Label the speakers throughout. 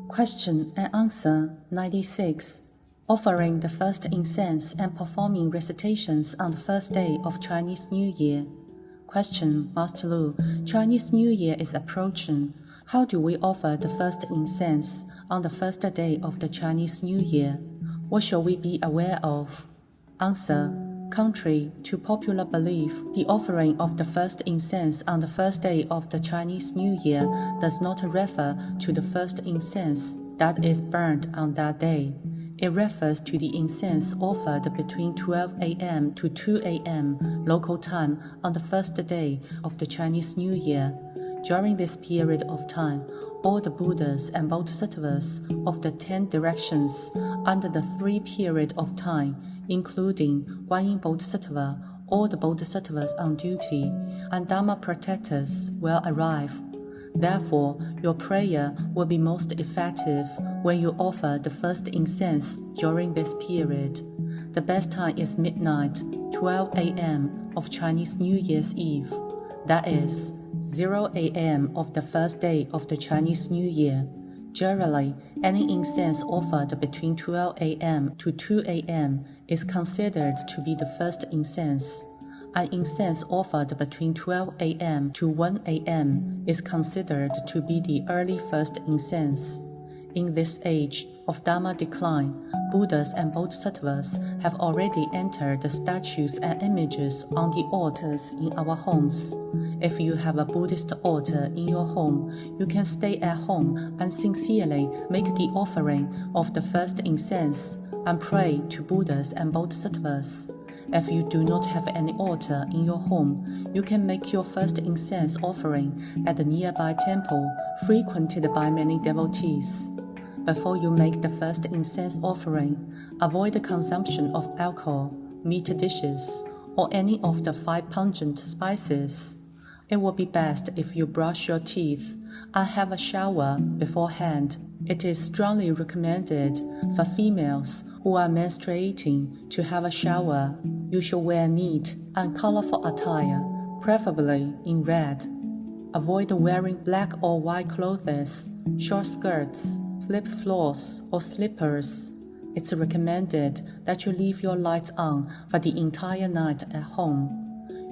Speaker 1: Question and answer 96. Offering the first incense and performing recitations on the first day of Chinese New Year. Question, Masterlu. Chinese New Year is approaching. How do we offer the first incense on the first day of the Chinese New Year? What shall we be aware of? Answer. Contrary to popular belief, the offering of the first incense on the first day of the Chinese New Year does not refer to the first incense that is burned on that day. It refers to the incense offered between 12 a.m. to 2 a.m. local time on the first day of the Chinese New Year. During this period of time, all the Buddhas and Bodhisattvas of the 10 directions under the 3 period of time, including Guanyinpusa, all the Bodhisattvas on duty, and Dharma protectors will arrive. Therefore, your prayer will be most effective when you offer the first incense during this period. The best time is midnight, 12 a.m. of Chinese New Year's Eve. That is, 0 a.m. of the first day of the Chinese New Year. Generally, any incense offered between 12 a.m. to 2 a.m. is considered to be the first incense. An incense offered between 12 a.m. to 1 a.m. is considered to be the early first incense. In this age of Dharma decline, Buddhas and Bodhisattvas have already entered the statues and images on the altars in our homes. If you have a Buddhist altar in your home, you can stay at home and sincerely make the offering of the first incense and pray to Buddhas and Bodhisattvas. If you do not have any altar in your home, you can make your first incense offering at the nearby temple frequented by many devotees. Before you make the first incense offering, avoid the consumption of alcohol, meat dishes, or any of the 5 pungent spices. It will be best if you brush your teeth and have a shower beforehand. It is strongly recommended for females who are menstruating to have a shower. You should wear neat and colorful attire, preferably in red. Avoid wearing black or white clothes, short skirts, flip-flops, or slippers. It's recommended that you leave your lights on for the entire night at home.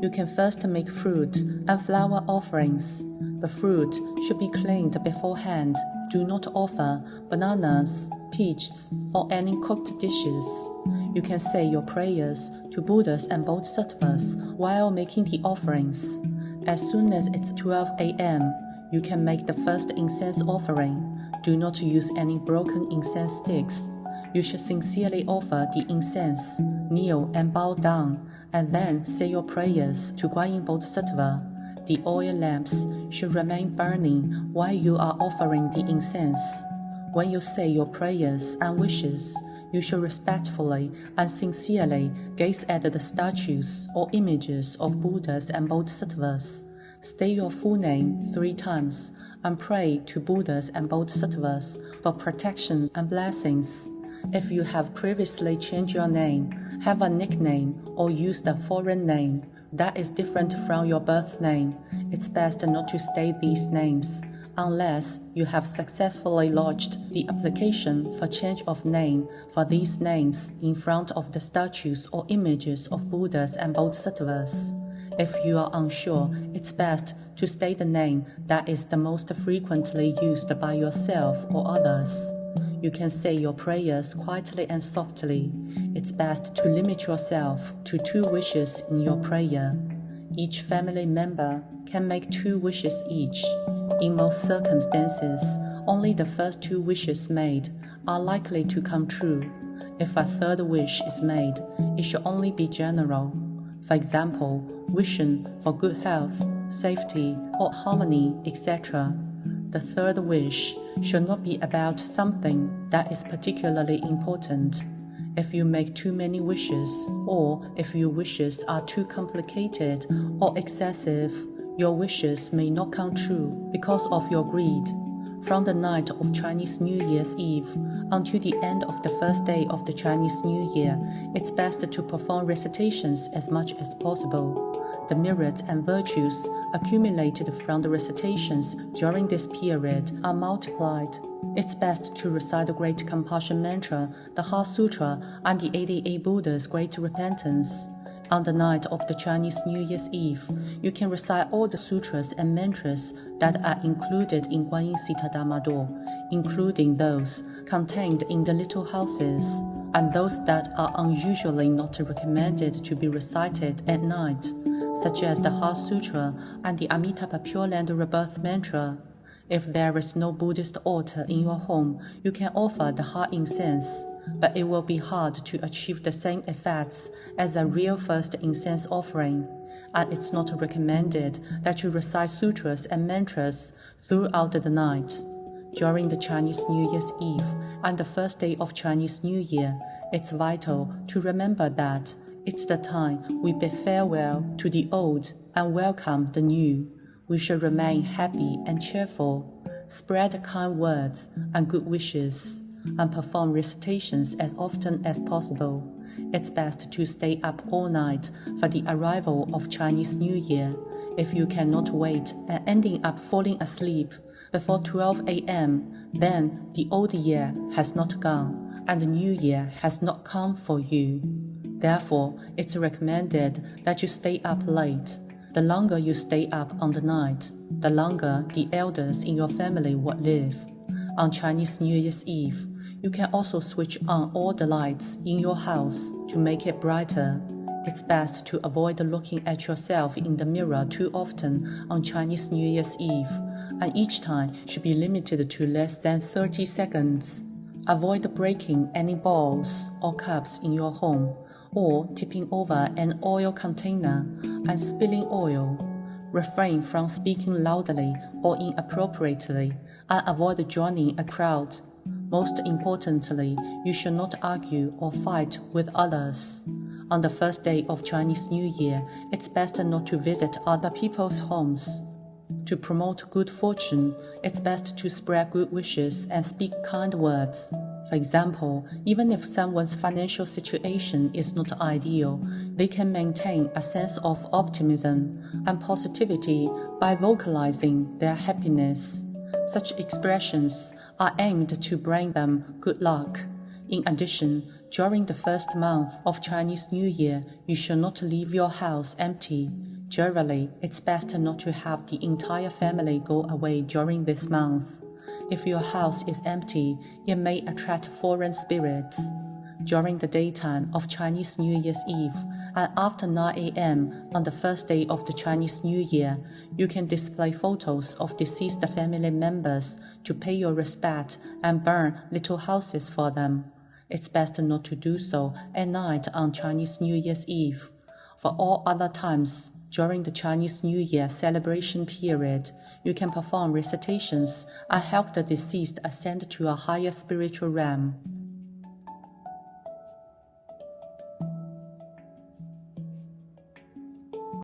Speaker 1: You can first make fruit and flower offerings. The fruit should be cleaned beforehand. Do not offer bananas, peaches, or any cooked dishes. You can say your prayers to Buddhas and Bodhisattvas while making the offerings. As soon as it's 12 a.m., you can make the first incense offering. Do not use any broken incense sticks. You should sincerely offer the incense, kneel and bow down, and then say your prayers to Guanyinpusa. The oil lamps should remain burning while you are offering the incense. When you say your prayers and wishes, you should respectfully and sincerely gaze at the statues or images of Buddhas and Bodhisattvas. State your full name 3 times and pray to Buddhas and Bodhisattvas for protection and blessings. If you have previously changed your name, have a nickname, or used a foreign name that is different from your birth name, it's best not to state these names unless you have successfully lodged the application for change of name for these names in front of the statues or images of Buddhas and Bodhisattvas. If you are unsure, it's best to state the name that is the most frequently used by yourself or others. You can say your prayers quietly and softly. It's best to limit yourself to 2 wishes in your prayer. Each family member can make 2 wishes each. In most circumstances, only the first 2 wishes made are likely to come true. If a 3rd wish is made, it should only be general. For example, wishing for good health, safety, or harmony, etc. The 3rd wish should not be about something that is particularly important. If you make too many wishes, or if your wishes are too complicated or excessive, your wishes may not come true because of your greed. From the night of Chinese New Year's Eve until the end of the first day of the Chinese New Year, it's best to perform recitations as much as possible. The merits and virtues accumulated from the recitations during this period are multiplied. It's best to recite the Great Compassion Mantra, the Heart Sutra, and the 88 Buddha's Great Repentance. On the night of the Chinese New Year's Eve, you can recite all the sutras and mantras that are included in Yin Citta Dharma door, including those contained in the little houses, and those that are unusually not recommended to be recited at night, such as the Heart Sutra and the Amitabha Pure Land Rebirth Mantra. If there is no Buddhist altar in your home, you can offer the heart incense, but it will be hard to achieve the same effects as a real first incense offering, and it's not recommended that you recite sutras and mantras throughout the night. During the Chinese New Year's Eve and the first day of Chinese New Year, it's vital to remember that it's the time we bid farewell to the old and welcome the new. We should remain happy and cheerful, spread kind words and good wishes, and perform recitations as often as possible. It's best to stay up all night for the arrival of Chinese New Year. If you cannot wait and ending up falling asleep before 12 a.m., then the old year has not gone and the new year has not come for you. Therefore, it's recommended that you stay up late. The longer you stay up on the night, the longer the elders in your family will live. On Chinese New Year's Eve, you can also switch on all the lights in your house to make it brighter. It's best to avoid looking at yourself in the mirror too often on Chinese New Year's Eve, and each time should be limited to less than 30 seconds. Avoid breaking any bowls or cups in your home, or tipping over an oil container and spilling oil. Refrain from speaking loudly or inappropriately, and avoid joining a crowd. Most importantly, you should not argue or fight with others. On the first day of Chinese New Year, it's best not to visit other people's homes. To promote good fortune, it's best to spread good wishes and speak kind words. For example, even if someone's financial situation is not ideal, they can maintain a sense of optimism and positivity by vocalizing their happiness. Such expressions are aimed to bring them good luck. In addition, during the first month of Chinese New Year, you should not leave your house empty. Generally, it's best not to have the entire family go away during this month. If your house is empty, it may attract foreign spirits. During the daytime of Chinese New Year's Eve and after 9 a.m. on the first day of the Chinese New Year, you can display photos of deceased family members to pay your respect and burn little houses for them. It's best not to do so at night on Chinese New Year's Eve. For all other times, during the Chinese New Year celebration period, you can perform recitations and help the deceased ascend to a higher spiritual realm.